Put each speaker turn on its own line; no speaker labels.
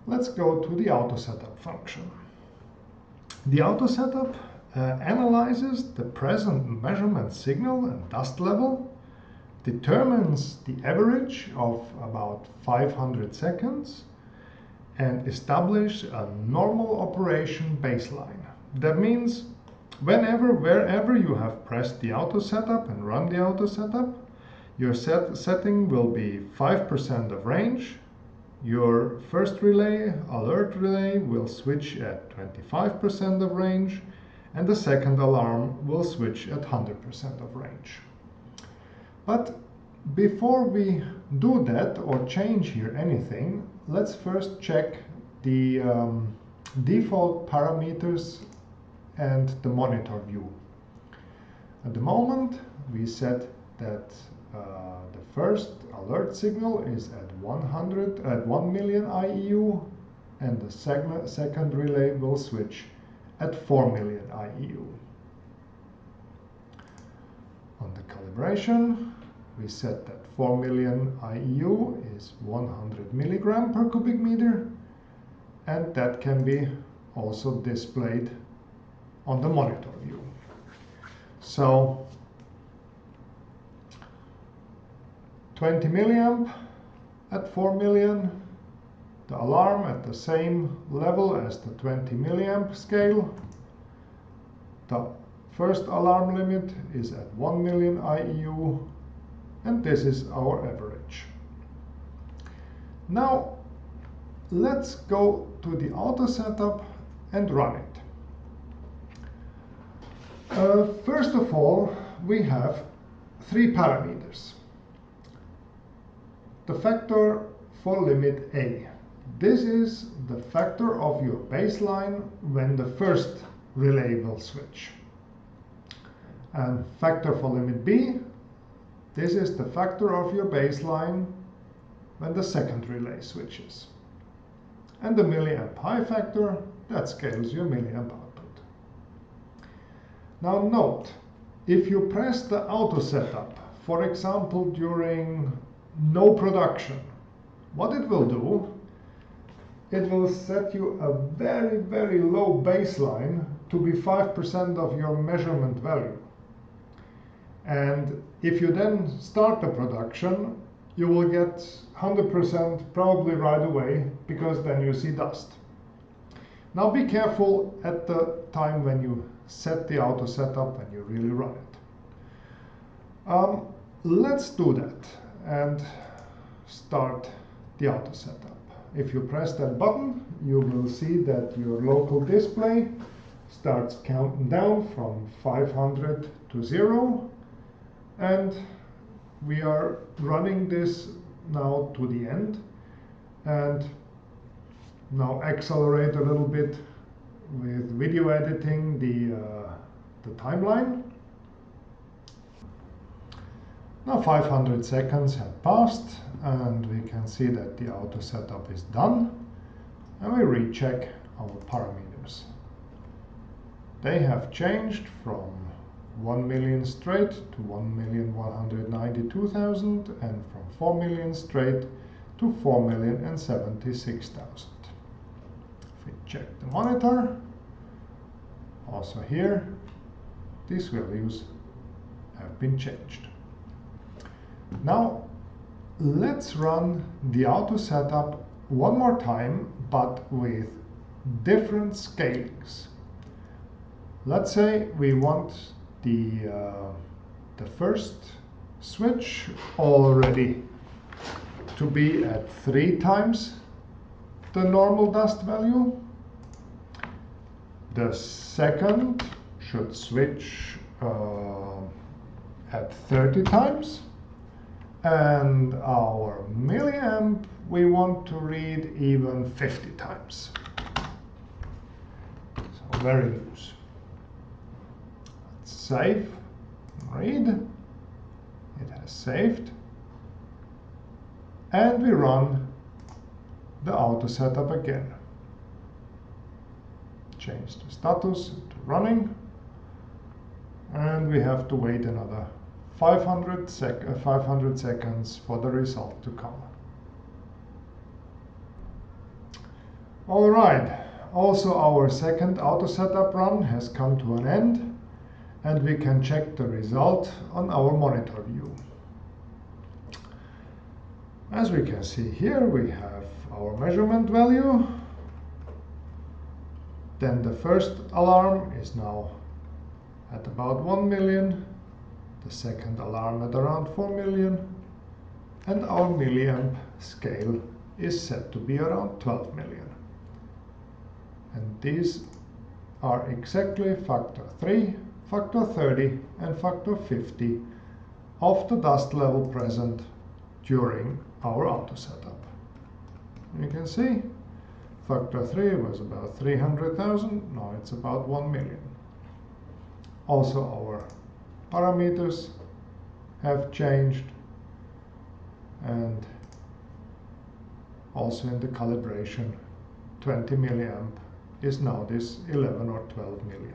Let's go to the Autosetup function. The Autosetup analyzes the present measurement signal and dust level, determines the average of about 500 seconds, and establish a normal operation baseline. That means wherever you have pressed the Autosetup and run the Autosetup, your setting will be 5% of range. Your first relay, alert relay, will switch at 25% of range, and the second alarm will switch at 100% of range. But before we do that or change here anything, let's first check the default parameters and the monitor view. At the moment, we set that the first alert signal is at 1 million IEU, and the second relay will switch at 4 million IEU. On the calibration, we set that 4 million IEU is 100 milligram per cubic meter, and that can be also displayed on the monitor view. So 20 milliamp at 4 million, the alarm at the same level as the 20 milliamp scale. The first alarm limit is at 1 million IEU, and this is our average. Now let's go to the Autosetup and run it. First of all, we have three parameters. The factor for limit A. This is the factor of your baseline when the first relay will switch. And factor for limit B. This is the factor of your baseline when the second relay switches. And the milliamp high factor, that scales your milliamp output. Now note, if you press the Autosetup, for example during no production, what it will do, it will set you a very, very low baseline to be 5% of your measurement value. And if you then start the production, you will get 100% probably right away, because then you see dust. Now be careful at the time when you set the Autosetup and you really run it. Let's do that and start the Autosetup. If you press that button, you will see that your local display starts counting down from 500 to 0, and we are running this now to the end. And now accelerate a little bit with video editing the timeline. Now 500 seconds have passed, and we can see that the Autosetup is done, and we recheck our parameters. They have changed from 1 million straight to 1,192,000, and from 4 million straight to 4,076,000. If we check the monitor, also here, these values have been changed. Now let's run the Autosetup one more time, but with different scalings. Let's say we want the first switch already to be at 3 times the normal dust value. The second should switch at 30 times. And our milliamp we want to read even 50 times. So very loose. Let's save, read. It has saved. And we run the Autosetup again. Change the status to running. And we have to wait another 500 seconds for the result to come. Alright, also our second auto setup run has come to an end, and we can check the result on our monitor view. As we can see here, we have our measurement value. Then the first alarm is now at about 1 million, the second alarm at around 4 million, and our milliamp scale is set to be around 12 million. And these are exactly factor 3, factor 30 and factor 50 of the dust level present during our auto setup. You can see factor 3 was about 300,000, now it's about 1 million. Also our parameters have changed, and also in the calibration 20 milliamp is now this 11 or 12 million.